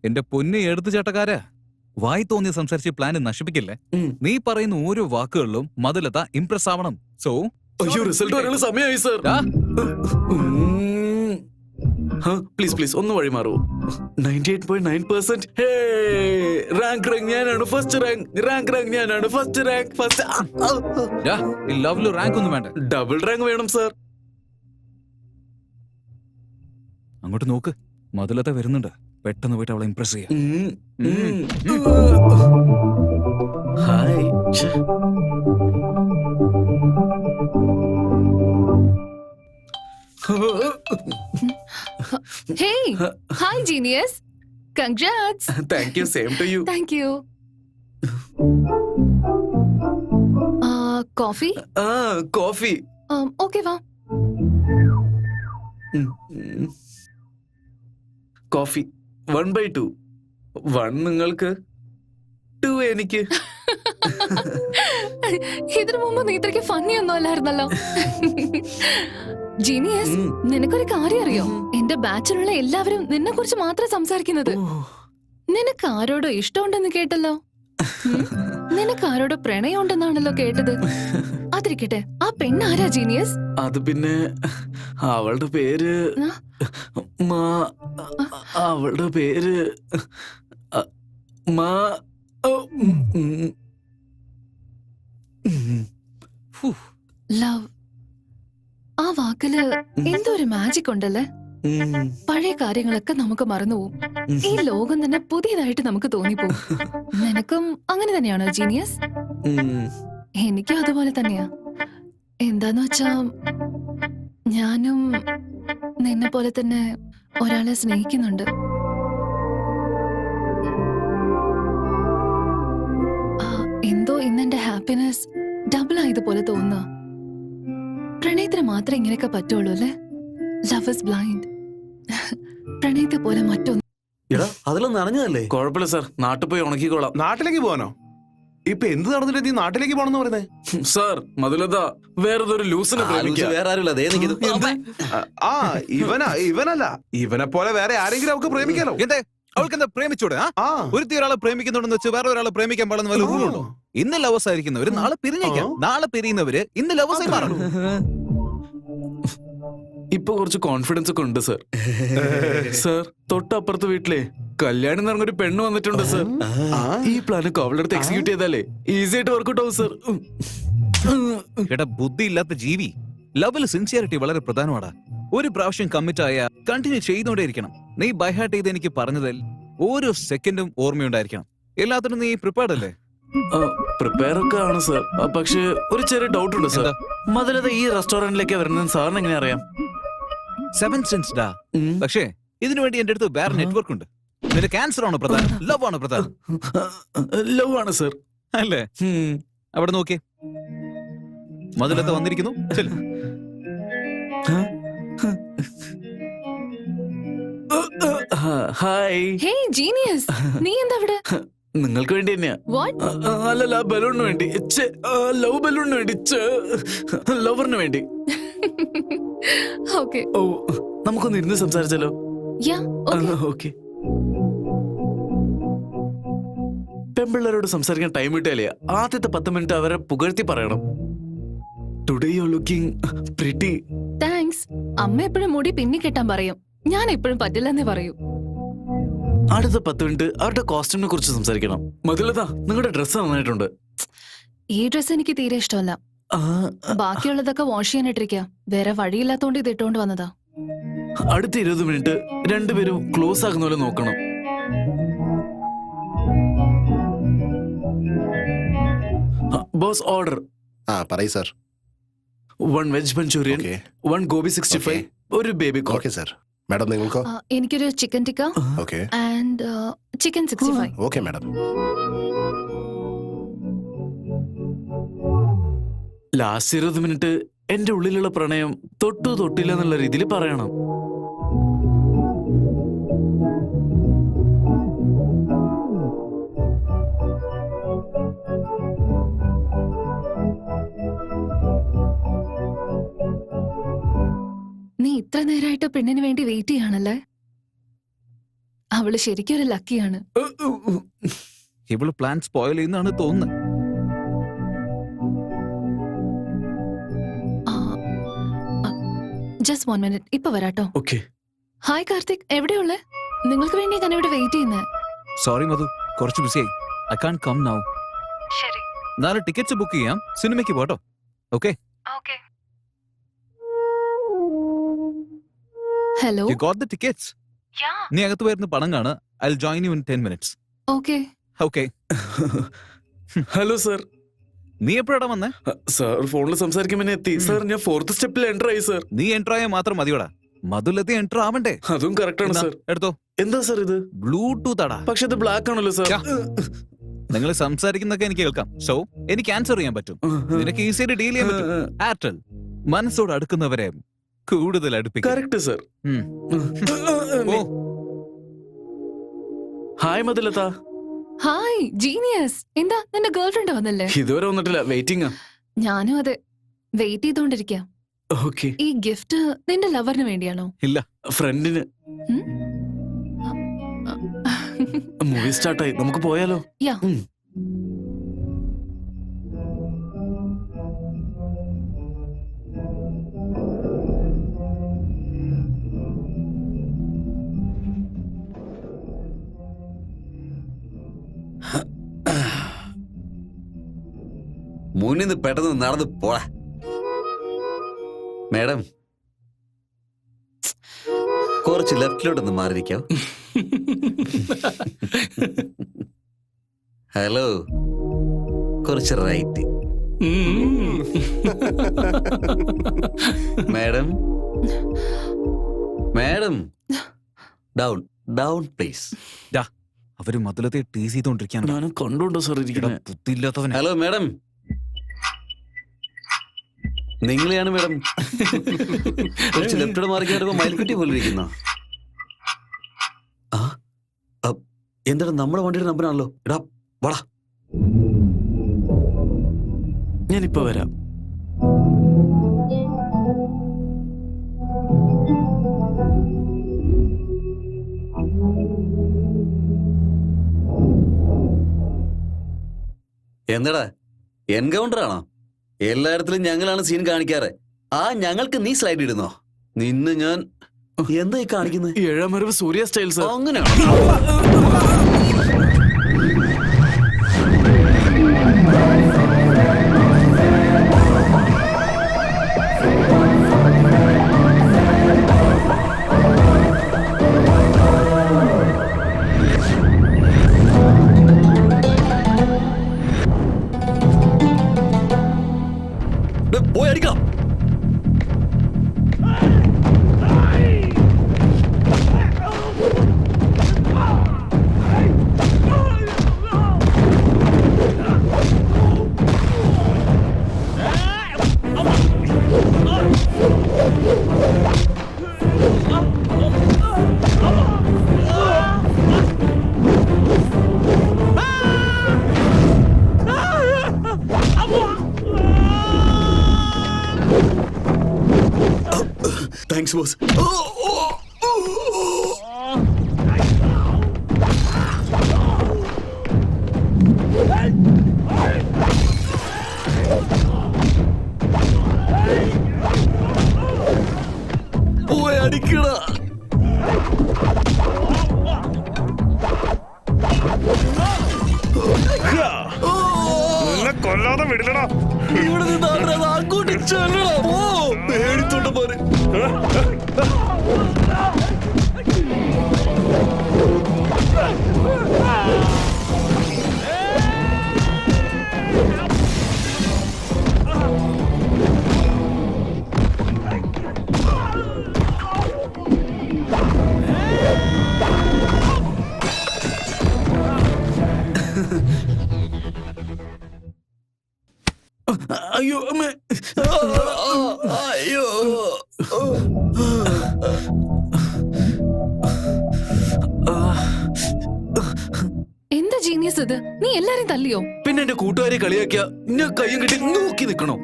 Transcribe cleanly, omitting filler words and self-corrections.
എന്റെ പൊന്നെ എടുത്തുചാട്ടക്കാരാ, വായി തോന്നി സംസാരിച്ച് പ്ലാൻ നശിപ്പിക്കില്ലേ. നീ പറയുന്ന ഓരോ വാക്കുകളിലും മധുലത ഇംപ്രസ് ആവണം. സോ അയ്യോ, റിസൾട്ട് വരാനുള്ള സമയമായി സർ. പ്ലീസ് പ്ലീസ് ഒന്ന് വഴി മാറൂ. 98.9%. റാങ്ക് ഞാനാണ് ഫസ്റ്റ് റാങ്ക് ഞാനാണ് ഫസ്റ്റ് റാങ്ക്. ഈ ലവ്ലു റാങ്ക് ഒന്നും വേണ്ട, ഡബിൾ റാങ്ക് വേണം സർ. അങ്ങോട്ട് നോക്ക്, മധുലത വരുന്നുണ്ട്. പെട്ടെന്ന് പോയിട്ട് അവളെ ഇംപ്രസ് ചെയ്യാം. Hi. Hey, hi genius. Congrats. Thank you, same to you. Thank you. Coffee? Coffee. Okay, va. Coffee 1/2. 1 നിങ്ങൾക്ക്, 2 എനിക്ക്. ഇതിനു മുമ്പ് നീ ഇത്രയ്ക്ക് ഫണ്ണി ഒന്നും അല്ലായിരുന്നല്ലോ. ജീനിയസ്, നിനക്കൊരു കാര്യം അറിയോ? എന്റെ ബാച്ചിലുള്ള എല്ലാവരും നിന്നെ കുറിച്ച് മാത്രം സംസാരിക്കുന്നത്. നിനക്ക് ആരോടോ ഇഷ്ടമുണ്ടെന്ന് കേട്ടല്ലോ. നിനക്ക് ആരോടോ പ്രണയം ഉണ്ടെന്നാണല്ലോ കേട്ടത്. അതിരിക്കട്ടെ, ആ പെണ്ണാരാ ജീനിയസ്? അത് പിന്നെ അവളുടെ പേര് അവളുടെ പേര് ലവ്. ആ വാക്കില് എന്തോ ഒരു മാജിക് ഉണ്ടല്ലേ. പഴയ കാര്യങ്ങളൊക്കെ നമുക്ക് മറന്നുപോകും. ഈ ലോകം തന്നെ പുതിയതായിട്ട് നമുക്ക് തോന്നിപ്പോകും. നിനക്കും അങ്ങനെ തന്നെയാണോ ജീനിയസ്? എനിക്കും അതുപോലെ തന്നെയാ. എന്താന്ന് വെച്ചാ, ഞാനും നിന്നെ പോലെ തന്നെ ഒരാളെ സ്നേഹിക്കുന്നുണ്ട്. എന്തോ ഇന്നെന്റെ ഹാപ്പിനെസ് ഡബിൾ ആയതുപോലെ തോന്നുക. പ്രണയത്തിന് മാത്രമേ ഇങ്ങനെയൊക്കെ പറ്റുള്ളൂ അല്ലേ? Love is blind. പ്രണയത്തെ പോലെ മറ്റൊന്നും. അതിലൊന്നും അറിഞ്ഞതല്ലേ? കുഴപ്പമില്ല സാർ, നാട്ടിൽ പോയി ഉണക്കിക്കോളാം. നാട്ടിലേക്ക് പോകാനോ? ഇപ്പൊ എന്ത് നടന്നിട്ട് നീ നാട്ടിലേക്ക് പോണെന്ന് പറയുന്നേ? സാർ, മധുലത വേറൊരു ലൂസിനെ വേറെ ആരുമില്ല. ഇവനല്ല, ഇവനെ പോലെ വേറെ ആരെങ്കിലും അവൾക്ക് പ്രേമിക്കാലോ. അവൾക്ക് എന്താ പ്രേമിച്ചൂടെ? ഒരുത്തി ഒരാളെ പ്രേമിക്കുന്നുണ്ടെന്ന് വെച്ച് വേറെ ഒരാളെ പ്രേമിക്കാൻ പാടുന്ന വല്ല റൂളുണ്ടോ? ഇന്ന് ലവേഴ്സ് ആയിരിക്കുന്നവര് നാളെ പിരിഞ്ഞേക്കാം, നാളെ പിരിയുന്നവര് ഇന്ന് ലവേഴ്സ് ആയി മാറണം. ഇപ്പൊ കുറച്ച് കോൺഫിഡൻസ് ഒക്കെ ഉണ്ട് സർ. സർ, തൊട്ടപ്പുറത്തെ വീട്ടിലെ കല്യാണം നടന്നൊരു പെണ്ണ് വന്നിട്ടുണ്ട് സർ. ഈ പ്ലാനൊക്കെ അവളുടെ അടുത്ത് എക്സിക്യൂട്ട് ചെയ്താലേ ഈസി ആയിട്ട് വർക്ക്ഔട്ട് ആവും സർ. എടാ, ബുദ്ധി ഇല്ലാത്ത ജീവി, ലവിൽ സിൻസിയറിറ്റി വളരെ പ്രധാനമാണ്. ഒരു പ്രാവശ്യം കമ്മിറ്റ് ആയ കണ്ടിന്യൂ ചെയ്തുകൊണ്ടേയിരിക്കണം. നീ ബൈഹാർട്ട് ചെയ്ത് എനിക്ക് പറഞ്ഞതിൽ ഓരോ സെക്കൻഡും ഓർമ്മയുണ്ടായിരിക്കണം. എല്ലാത്തിനും നീ പ്രിപ്പയർഡ് അല്ലേ? പ്രിപ്പയർ ഒക്കെ ആണ് സർ. പക്ഷെ ഒരു ചെറിയ ഡൗട്ട് ഉണ്ട് സർ. മധുലത ഈ റെസ്റ്റോറന്റിലേക്ക് വരുന്നത് സാറിന് എങ്ങനെ അറിയാം? 7 സെൻസ് ഡാ. പക്ഷേ ഇതിനുവേണ്ടി എന്റെ അടുത്ത് വേറെ നെറ്റ്വർക്ക് ഉണ്ട്. നിന്റെ ക്യാൻസർ ആണോ പ്രധാനം, ലവ് ആണോ പ്രധാനം? ലവ് ആണ് സർ. അല്ലേ? അവിടെ നോക്കിയേ, മധുലത വന്നിരിക്കുന്നു. ഹായ്. ഹേ ജീനിയസ്, നീ എന്താ ഇവിടെ? നിങ്ങൾക്ക് വേണ്ടി തന്നെയാ. അല്ലല്ല, ബലൂണിന് വേണ്ടി. ലവ് ബലൂണിന് വേണ്ടി, ലവറിന് വേണ്ടി. ഓക്കേ. ഓ, നമുക്കൊന്ന് ഇരുന്ന് സംസാരിച്ചാലോ? ഓക്കെ. പെമ്പിള്ളേരോട് സംസാരിക്കാൻ ടൈം കിട്ടിയാലേ ആദ്യത്തെ 10 മിനിറ്റ് അവരെ പുകഴ്ത്തി പറയണം. Today you are looking pretty. Thanks. അമ്മ എപ്പോഴും മുടി പിന്നി കെട്ടാൻ പറയും, ഞാൻ എപ്പോഴും പറ്റില്ലെന്നേ പറയൂ. അടുത്ത 10 മിനിറ്റ് അവരുടെ കോസ്റ്റ്യൂമിനെ കുറിച്ച് സംസാരിക്കണം. മധുലത, നിങ്ങളുടെ ഡ്രസ്സ് നന്നായിട്ടുണ്ട്. ഈ ഡ്രസ് എനിക്ക് തീരെ ഇഷ്ടമല്ല. ബാക്കിയുള്ളതൊക്കെ വാഷ് ചെയ്യാനിട്ടിരിക്കുക. വേറെ വഴിയില്ലാത്തോണ്ട് ഇത് ഇട്ടോണ്ട് വന്നതാ. അടുത്ത 20 മിനിറ്റ് രണ്ടുപേരും ക്ലോസ് ആകുന്ന പോലെ നോക്കണം. Boss, order. പറയൂ സർ. 1 വെജ് മഞ്ചൂരിയൻ, 1 ഗോബി 65, ഒരു baby corn. Okay sir. Madam, നിങ്ങൾക്കോ? എനിക്കൊരു chicken tikka and chicken 65. Okay madam. Last 20 minute എന്റെ ഉള്ളിലുള്ള പ്രണയം തൊട്ടു തൊട്ടില്ല എന്നുള്ള രീതിയിൽ പറയണം. നീ ഇത്ര നേരമായിട്ട് പെണ്ണിന് വേണ്ടി വെയിറ്റ് ചെയ്യാണല്ലേ? അവള് ശരിക്കും ഒരു ലക്കിയാണ്. ഇവള് പ്ലാൻ സ്പോയിൽ ചെയ്യുന്നതാണ് തോന്നുന്നത്. ജസ്റ്റ് 1 minute, ഇപ്പൊ വരാട്ടോ. ഓക്കെ. ഹായ് കാർത്തിക്, എവിടെയുള്ളേ? നിങ്ങൾക്ക് വേണ്ടി ഞാൻ ഇവിടെ വെയിറ്റ് ചെയ്യുന്നേ. സോറി മധു, കുറച്ച് ബിസിയായി. I can come now. ശരി. നാളെ ടിക്കറ്റ്സ് ബുക്ക് ചെയ്യാം, സിനിമയ്ക്ക് പോട്ടോ. Okay? Hello. You got the tickets? നീ അകത്ത് വരുന്ന പണം കാണ്. I will join you in 10 minutes. Okay. Okay. Hello sir. നീ എപ്പോഴാണ് വന്നേ? സാർ ഫോണിൽ സംസാരിക്കുമ്പോൾ എത്തി. സാർ ഞാൻ 4th സ്റ്റെപ്പിൽ എൻ്റർ ആയി സർ. നീ എൻട്രായ മാത്രം മതിയോടാ, മധുലത്തെ എൻട്ര ആവണ്ടേ? അതും കറക്റ്റ് ആണ് സർ. എടുത്തോ. എന്താ സർ ഇത്? ബ്ലൂടൂത്ത് ആടാ. പക്ഷെ ഇത് ബ്ലാക്ക് ആണല്ലോ സർ. നിങ്ങൾ സംസാരിക്കുന്നൊക്കെ എനിക്ക് കേൾക്കാം. സോ എനിക്ക് ആൻസർ ചെയ്യാൻ പറ്റും. നിനക്ക് ഈസിയായിട്ട് ഡീൽ ചെയ്യാൻ പറ്റും. എയർടെൽ മനസ്സോട് അടുക്കുന്നവരെ കൂടുതൽ അടുപ്പിക്കും. Correct sir. Hi Madhulatha. Hi genius. എന്താ നിന്റെ ഗേൾ ഫ്രണ്ട് വന്നല്ലേ? ഇതുവരെ വന്നിട്ടില്ല, വെയിറ്റിംഗ്. ഞാനും അതെ, വെയിറ്റ് ചെയ്തോണ്ടിരിക്കാം. ഓക്കെ. ഈ ഗിഫ്റ്റ് നിന്റെ ലവറിന് വേണ്ടിയാണോ? ഇല്ല, ഫ്രണ്ടിന്. മൂവി സ്റ്റാർട്ടായി, നമുക്ക് പോയാലോ? യാ. മുന്നിൽ നിന്ന് പെട്ടെന്ന് നടന്ന് പോടാ. മാഡം, കുറച്ച് ലെഫ്റ്റിലോട്ടൊന്ന് മാറിയിരിക്കാവോ? ഹലോ, കുറച്ച് right. Madam, madam, down down please. അവര് മധുലത്തെ ടീസ് ചെയ്തോണ്ടിരിക്കാൻ. ഞാനും കണ്ടുണ്ടോ സാർ ഇരിക്കണ ബുദ്ധിയില്ലാത്തവൻ. ഹലോ മാഡം, നിങ്ങളെയാണ് മാഡം. കുറച്ച് ലെഫ്റ്റോട് മാറിക്കാരപ്പോ മയിൽക്കുട്ടി പോലെ ഇരിക്കുന്ന. എന്താണ് നമ്മുടെ വണ്ടിയുടെ നമ്പറാണല്ലോ. എടാ വാടാ. ഞാനിപ്പോ വരാം. എന്താടാ എൻകൗണ്ടർ ആണോ? എല്ലായിടത്തിലും ഞങ്ങളാണ് സീൻ കാണിക്കാറ്. ഞങ്ങൾക്ക് നീ സ്ലൈഡ് ഇടുന്നോ? നിന്ന് ഞാൻ എന്തായി കാണിക്കുന്നത്? 7ാം വരവ് സൂര്യ സ്റ്റൈൽ സാർ. അങ്ങനെയാണോ? പോയി അടിക്കാം. Thanks boss. പോയി അടിക്കടാ. കൊല്ലാതെ വിടില്ലടാ. ഇവിടെ നിന്ന് അങ്ങോട്ട് ചെല്ലടാ. പേടിത്തോണ്ട പോരെ. അയ്യോ അമ്മേ. അയ്യോ. എന്താ ജീനിയസ് ഇത്? നീ എല്ലാരെയും തല്ലിയോ? പിന്നെ എന്റെ കൂട്ടുകാരെ കളിയാക്കിയ ഞാൻ കയ്യും കെട്ടി നോക്കി നിക്കണോ?